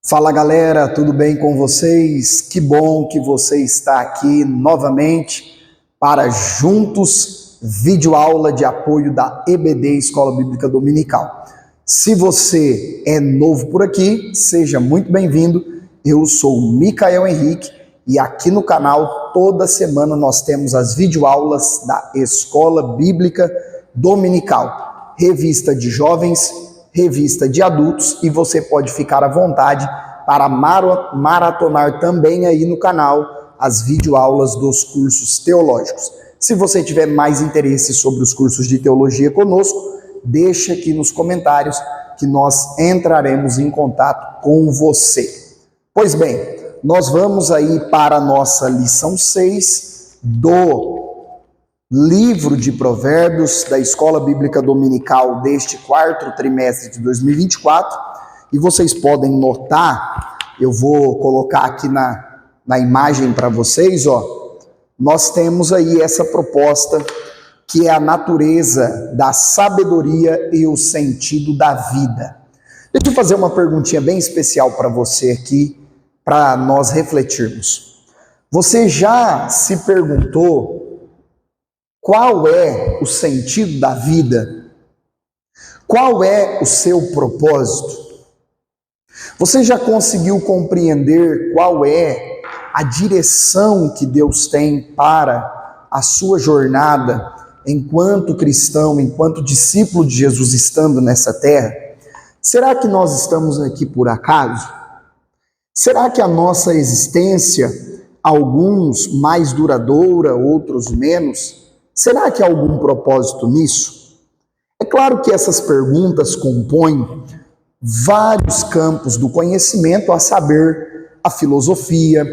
Fala galera, tudo bem com vocês? Que bom que você está aqui novamente para juntos videoaula de apoio da EBD Escola Bíblica Dominical. Se você é novo por aqui, seja muito bem-vindo. Eu sou o Micael Henrique e aqui no canal toda semana nós temos as videoaulas da Escola Bíblica Dominical, revista de jovens, revista de adultos, e você pode ficar à vontade para maratonar também aí no canal as videoaulas dos cursos teológicos. Se você tiver mais interesse sobre os cursos de teologia conosco, deixa aqui nos comentários que nós entraremos em contato com você. Pois bem, nós vamos aí para a nossa lição 6 do livro de Provérbios da Escola Bíblica Dominical deste quarto trimestre de 2024, e vocês podem notar, eu vou colocar aqui na imagem para vocês, nós temos aí essa proposta que é a natureza da sabedoria e o sentido da vida. Deixa eu fazer uma perguntinha bem especial para você aqui, para nós refletirmos. Você já se perguntou qual é o sentido da vida? Qual é o seu propósito? Você já conseguiu compreender qual é a direção que Deus tem para a sua jornada enquanto cristão, enquanto discípulo de Jesus estando nessa terra? Será que nós estamos aqui por acaso? Será que a nossa existência, alguns mais duradoura, outros menos, será que há algum propósito nisso? É claro que essas perguntas compõem vários campos do conhecimento, a saber, a filosofia,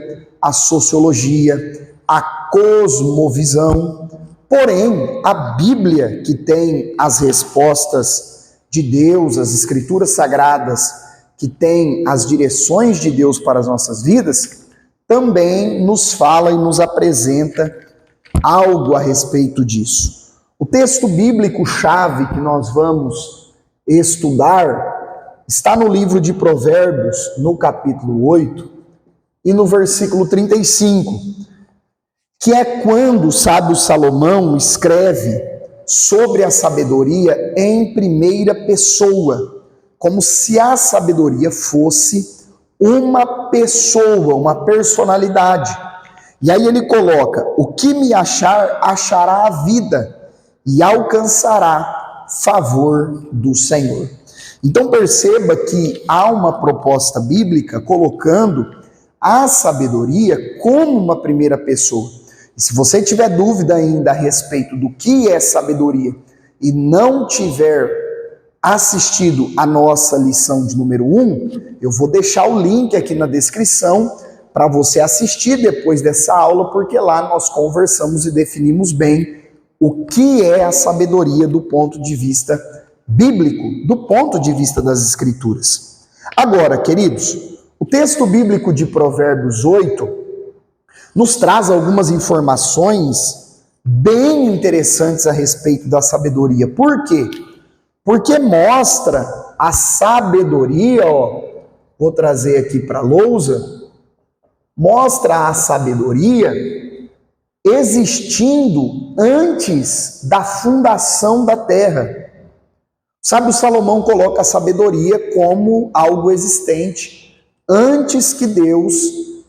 a sociologia, a cosmovisão. Porém, a Bíblia, que tem as respostas de Deus, as Escrituras Sagradas, que tem as direções de Deus para as nossas vidas, também nos fala e nos apresenta algo a respeito disso. O texto bíblico-chave que nós vamos estudar está no livro de Provérbios, no capítulo 8, e no versículo 35, que é quando o sábio Salomão escreve sobre a sabedoria em primeira pessoa, como se a sabedoria fosse uma pessoa, uma personalidade. E aí ele coloca: o que me achar, achará a vida e alcançará favor do Senhor. Então perceba que há uma proposta bíblica colocando a sabedoria como uma primeira pessoa. E se você tiver dúvida ainda a respeito do que é sabedoria e não tiver assistido a nossa lição de número 1, eu vou deixar o link aqui na descrição para você assistir depois dessa aula, porque lá nós conversamos e definimos bem o que é a sabedoria do ponto de vista bíblico, do ponto de vista das Escrituras. Agora, queridos, o texto bíblico de Provérbios 8 nos traz algumas informações bem interessantes a respeito da sabedoria. Por quê? Porque mostra a sabedoria, vou trazer aqui para a lousa, mostra a sabedoria existindo antes da fundação da terra. Sabe, o Salomão coloca a sabedoria como algo existente antes que Deus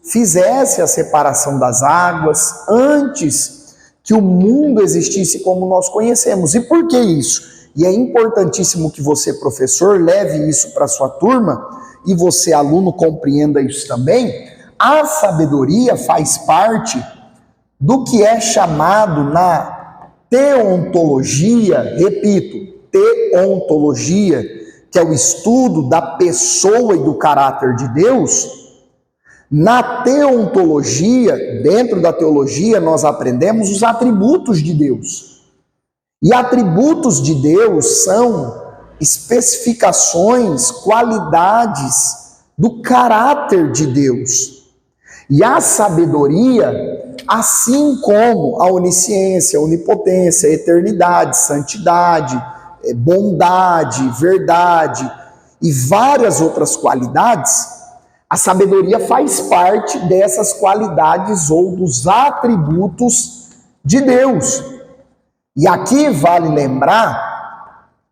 fizesse a separação das águas, antes que o mundo existisse como nós conhecemos. E por que isso? E é importantíssimo que você, professor, leve isso para a sua turma e você, aluno, compreenda isso também. A sabedoria faz parte do que é chamado na teontologia, repito, teontologia, que é o estudo da pessoa e do caráter de Deus. Na teontologia, dentro da teologia, nós aprendemos os atributos de Deus. E atributos de Deus são especificações, qualidades do caráter de Deus. E a sabedoria, assim como a onisciência, onipotência, eternidade, santidade, bondade, verdade e várias outras qualidades, A sabedoria faz parte dessas qualidades ou dos atributos de Deus. E aqui vale lembrar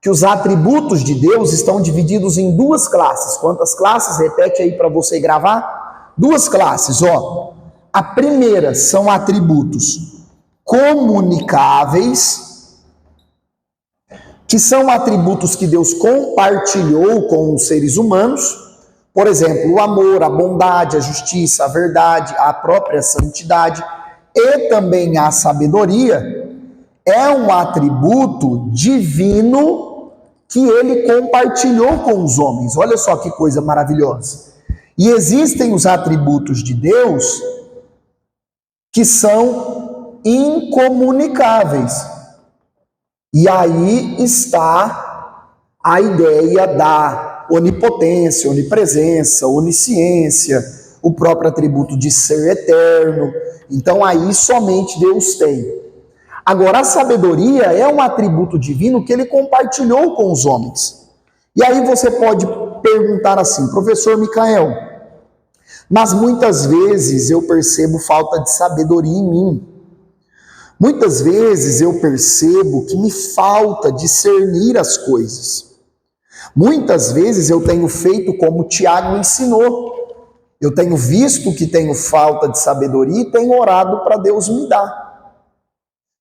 que os atributos de Deus estão divididos em duas classes. Quantas classes? Repete aí para você gravar. Duas classes, ó. A primeira são atributos comunicáveis, que são atributos que Deus compartilhou com os seres humanos. Por exemplo, o amor, a bondade, a justiça, a verdade, a própria santidade e também a sabedoria é um atributo divino que ele compartilhou com os homens. Olha só que coisa maravilhosa. E existem os atributos de Deus que são incomunicáveis. E aí está a ideia da onipotência, onipresença, onisciência, o próprio atributo de ser eterno. Então aí somente Deus tem. Agora a sabedoria é um atributo divino que ele compartilhou com os homens. E aí você pode perguntar assim, professor Micael, mas muitas vezes eu percebo falta de sabedoria em mim. Muitas vezes eu percebo que me falta discernir as coisas. Muitas vezes eu tenho feito como Tiago ensinou. Eu tenho visto que tenho falta de sabedoria e tenho orado para Deus me dar.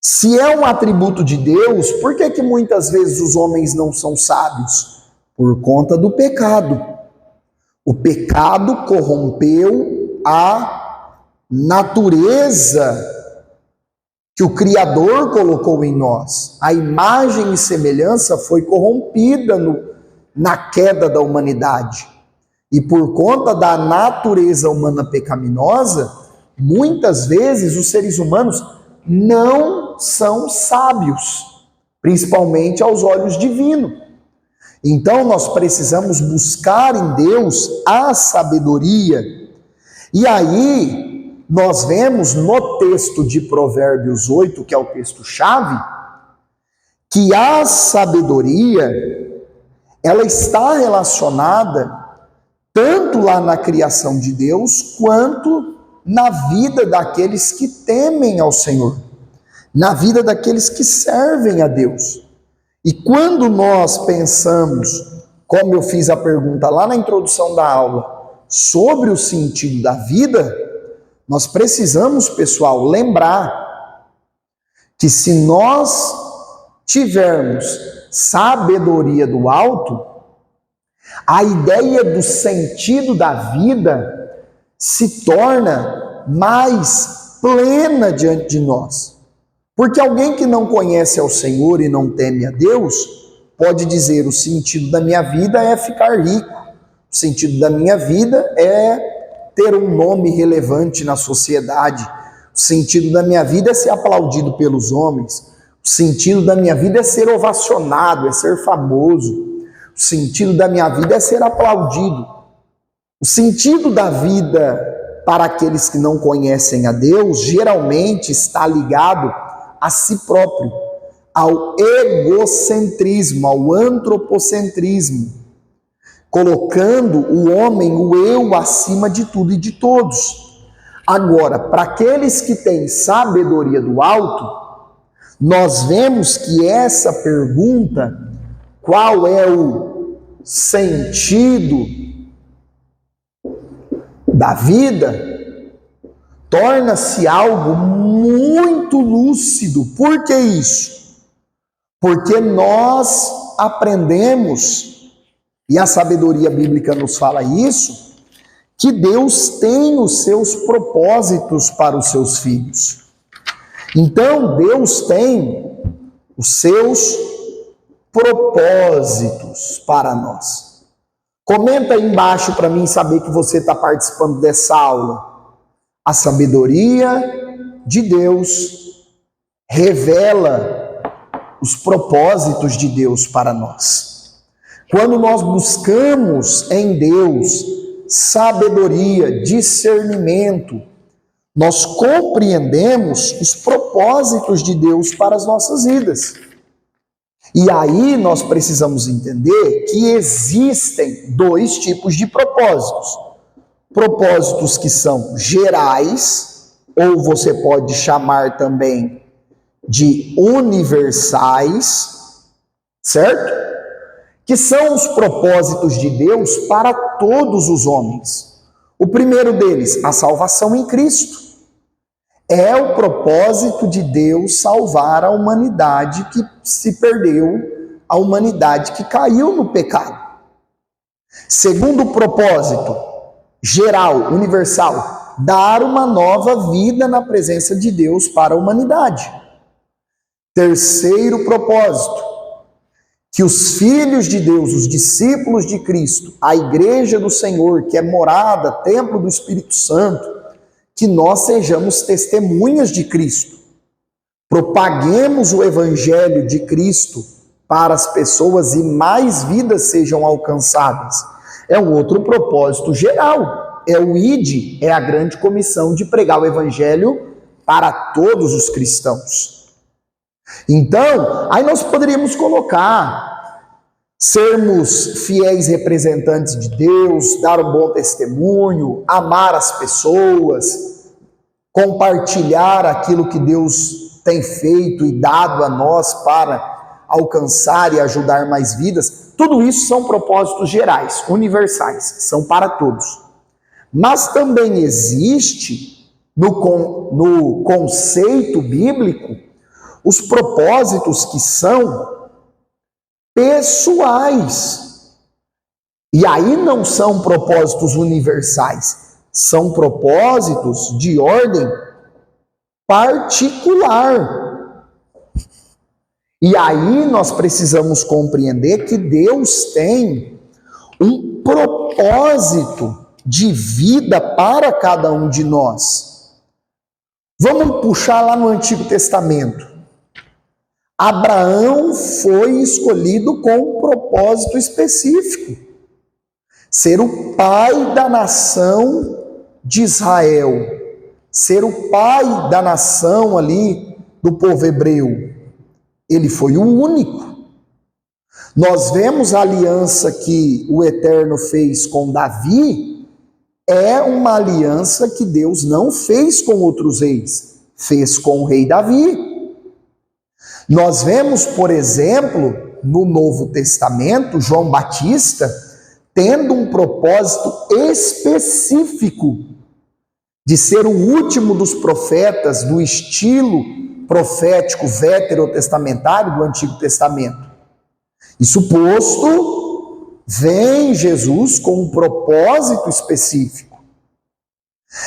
Se é um atributo de Deus, por que muitas vezes os homens não são sábios? Por conta do pecado. O pecado corrompeu a natureza que o Criador colocou em nós. A imagem e semelhança foi corrompida na queda da humanidade. E por conta da natureza humana pecaminosa, muitas vezes os seres humanos não são sábios, principalmente aos olhos divinos. Então nós precisamos buscar em Deus a sabedoria. E aí nós vemos no texto de Provérbios 8, que é o texto-chave, que a sabedoria, ela está relacionada tanto lá na criação de Deus, quanto na vida daqueles que temem ao Senhor, na vida daqueles que servem a Deus. E quando nós pensamos, como eu fiz a pergunta lá na introdução da aula, sobre o sentido da vida, nós precisamos, pessoal, lembrar que se nós tivermos sabedoria do alto, a ideia do sentido da vida se torna mais plena diante de nós. Porque alguém que não conhece ao Senhor e não teme a Deus, pode dizer, o sentido da minha vida é ficar rico, o sentido da minha vida é ter um nome relevante na sociedade, o sentido da minha vida é ser aplaudido pelos homens, o sentido da minha vida é ser ovacionado, é ser famoso, o sentido da minha vida é ser aplaudido. O sentido da vida para aqueles que não conhecem a Deus geralmente está ligado a si próprio, ao egocentrismo, ao antropocentrismo, colocando o homem, o eu, acima de tudo e de todos. Agora, para aqueles que têm sabedoria do alto, nós vemos que essa pergunta, qual é o sentido da vida, torna-se algo muito lúcido. Por que isso? Porque nós aprendemos, e a sabedoria bíblica nos fala isso, que Deus tem os seus propósitos para os seus filhos. Então, Deus tem os seus propósitos para nós. Comenta aí embaixo para mim saber que você está participando dessa aula. A sabedoria de Deus revela os propósitos de Deus para nós. Quando nós buscamos em Deus sabedoria, discernimento, nós compreendemos os propósitos de Deus para as nossas vidas. E aí nós precisamos entender que existem dois tipos de propósitos. propósitos que são gerais, ou você pode chamar também de universais, certo? Que são os propósitos de Deus para todos os homens. O primeiro deles, a salvação em Cristo. É o propósito de Deus salvar a humanidade que se perdeu, a humanidade que caiu no pecado. Segundo propósito, geral, universal, dar uma nova vida na presença de Deus para a humanidade. Terceiro propósito, que os filhos de Deus, os discípulos de Cristo, a igreja do Senhor, que é morada, templo do Espírito Santo, que nós sejamos testemunhas de Cristo. Propaguemos o evangelho de Cristo para as pessoas e mais vidas sejam alcançadas. É um outro propósito geral. É o ID, é a grande comissão de pregar o evangelho para todos os cristãos. Então, aí nós poderíamos colocar sermos fiéis representantes de Deus, dar um bom testemunho, amar as pessoas, compartilhar aquilo que Deus tem feito e dado a nós para alcançar e ajudar mais vidas. Tudo isso são propósitos gerais, universais, são para todos. Mas também existe no conceito bíblico os propósitos que são pessoais. E aí não são propósitos universais, são propósitos de ordem particular. E aí nós precisamos compreender que Deus tem um propósito de vida para cada um de nós. Vamos puxar lá no Antigo Testamento. Abraão foi escolhido com um propósito específico. Ser o pai da nação de Israel. Ser o pai da nação ali do povo hebreu. Ele foi o único. Nós vemos a aliança que o Eterno fez com Davi, é uma aliança que Deus não fez com outros reis, fez com o rei Davi. Nós vemos, por exemplo, no Novo Testamento, João Batista tendo um propósito específico de ser o último dos profetas do estilo profético veterotestamentário do Antigo Testamento. Isso posto, vem Jesus com um propósito específico.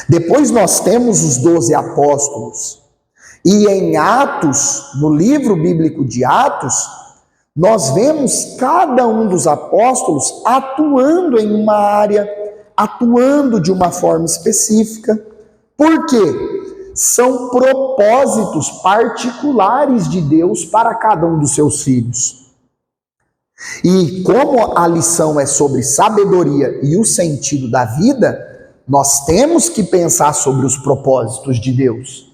Depois nós temos os 12 apóstolos. E em Atos, no livro bíblico de Atos, nós vemos cada um dos apóstolos atuando em uma área, atuando de uma forma específica. Por quê? São propósitos particulares de Deus para cada um dos seus filhos. E como a lição é sobre sabedoria e o sentido da vida, nós temos que pensar sobre os propósitos de Deus.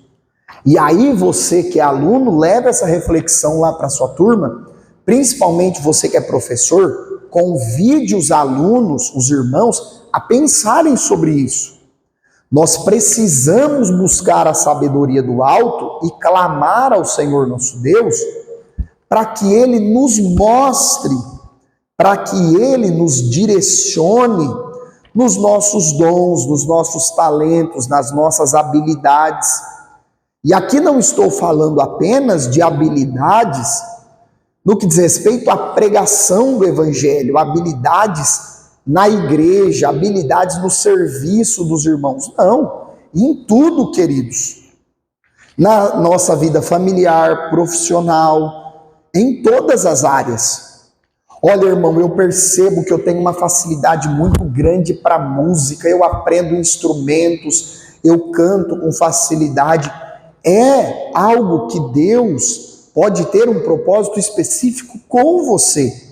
E aí você que é aluno, leva essa reflexão lá para a sua turma, principalmente você que é professor, convide os alunos, os irmãos, a pensarem sobre isso. Nós precisamos buscar a sabedoria do alto e clamar ao Senhor nosso Deus para que Ele nos mostre, para que Ele nos direcione nos nossos dons, nos nossos talentos, nas nossas habilidades. E aqui não estou falando apenas de habilidades no que diz respeito à pregação do Evangelho, habilidades na igreja, habilidades no serviço dos irmãos. Não, em tudo, queridos. Na nossa vida familiar, profissional, em todas as áreas. Olha, irmão, eu percebo que eu tenho uma facilidade muito grande para música, eu aprendo instrumentos, eu canto com facilidade. É algo que Deus pode ter um propósito específico com você.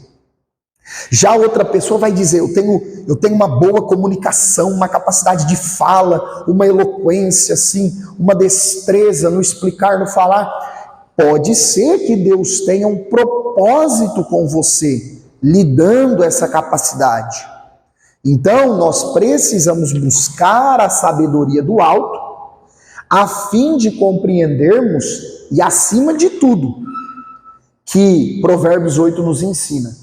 Já outra pessoa vai dizer, eu tenho uma boa comunicação, uma capacidade de fala, uma eloquência, assim, uma destreza no explicar, no falar. Pode ser que Deus tenha um propósito com você, lhe dando essa capacidade. Então, nós precisamos buscar a sabedoria do alto, a fim de compreendermos, e acima de tudo, que Provérbios 8 nos ensina,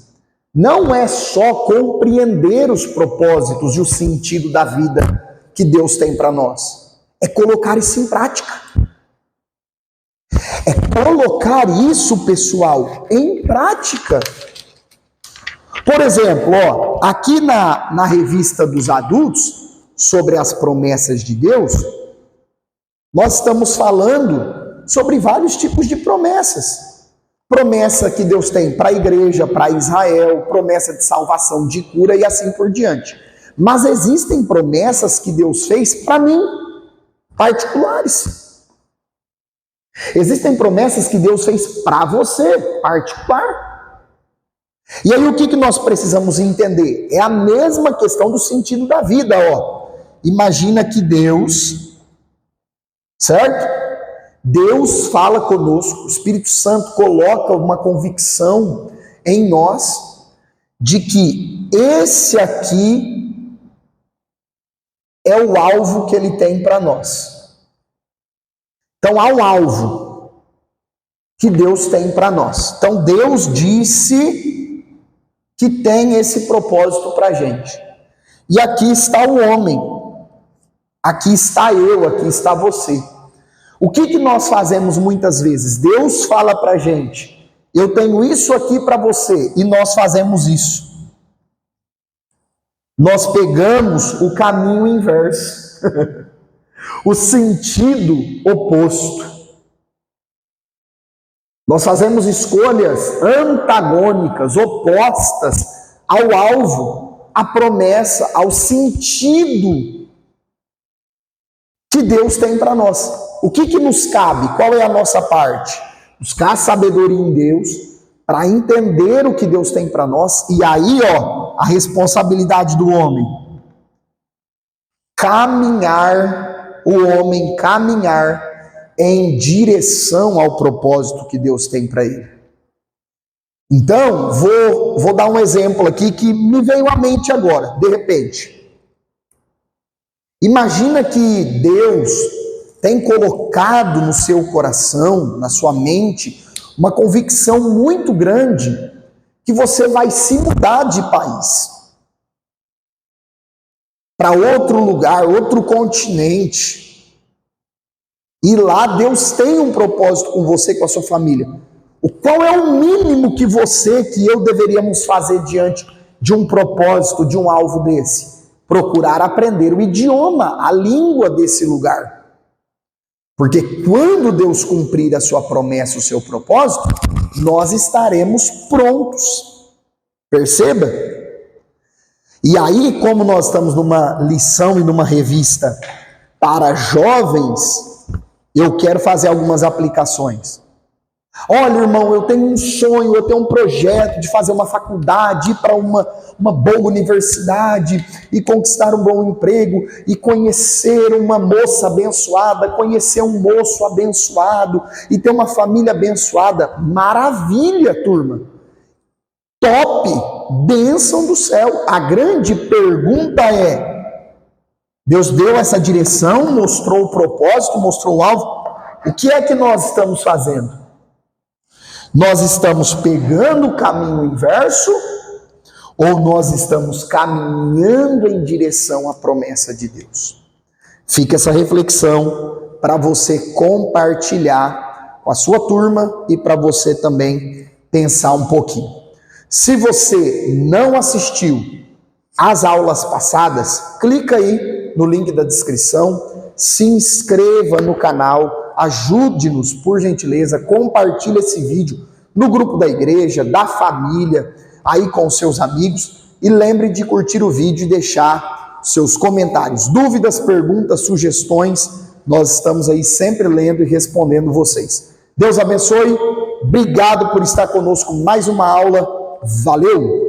não é só compreender os propósitos e o sentido da vida que Deus tem para nós, é colocar isso em prática. É colocar isso, pessoal, em prática. Por exemplo, aqui na revista dos adultos, sobre as promessas de Deus, nós estamos falando sobre vários tipos de promessas. Promessa que Deus tem para a igreja, para Israel, promessa de salvação, de cura e assim por diante. Mas existem promessas que Deus fez para mim, particulares. Existem promessas que Deus fez para você, particular. E aí o que nós precisamos entender? É a mesma questão do sentido da vida, Imagina que Deus, certo? Deus fala conosco, o Espírito Santo coloca uma convicção em nós de que esse aqui é o alvo que ele tem para nós. Então há um alvo que Deus tem para nós. Então Deus disse que tem esse propósito para a gente. E aqui está o homem, aqui está eu, aqui está você. O que nós fazemos muitas vezes? Deus fala para a gente, eu tenho isso aqui para você, e nós fazemos isso. Nós pegamos o caminho inverso, o sentido oposto. Nós fazemos escolhas antagônicas, opostas ao alvo, à promessa, ao sentido que Deus tem para nós. O que nos cabe? Qual é a nossa parte? Buscar sabedoria em Deus para entender o que Deus tem para nós. E aí, a responsabilidade do homem. O homem caminhar em direção ao propósito que Deus tem para ele. Então, vou dar um exemplo aqui que me veio à mente agora, de repente. Imagina que Deus tem colocado no seu coração, na sua mente, uma convicção muito grande que você vai se mudar de país para outro lugar, outro continente. E lá Deus tem um propósito com você, com a sua família. Qual é o mínimo que você, que eu deveríamos fazer diante de um propósito, de um alvo desse? Procurar aprender o idioma, a língua desse lugar. Porque quando Deus cumprir a sua promessa, o seu propósito, nós estaremos prontos. Perceba? E aí, como nós estamos numa lição e numa revista para jovens, eu quero fazer algumas aplicações. Olha, irmão, eu tenho um sonho, eu tenho um projeto de fazer uma faculdade, ir para uma boa universidade e conquistar um bom emprego e conhecer uma moça abençoada, conhecer um moço abençoado e ter uma família abençoada. Maravilha, turma! Top! Bênção do céu! A grande pergunta é, Deus deu essa direção, mostrou o propósito, mostrou o alvo. O que é que nós estamos fazendo? Nós estamos pegando o caminho inverso ou nós estamos caminhando em direção à promessa de Deus? Fica essa reflexão para você compartilhar com a sua turma e para você também pensar um pouquinho. Se você não assistiu às aulas passadas, clica aí no link da descrição, se inscreva no canal, ajude-nos, por gentileza, compartilhe esse vídeo no grupo da igreja, da família, aí com os seus amigos, e lembre de curtir o vídeo e deixar seus comentários, dúvidas, perguntas, sugestões, nós estamos aí sempre lendo e respondendo vocês. Deus abençoe, obrigado por estar conosco mais uma aula, valeu!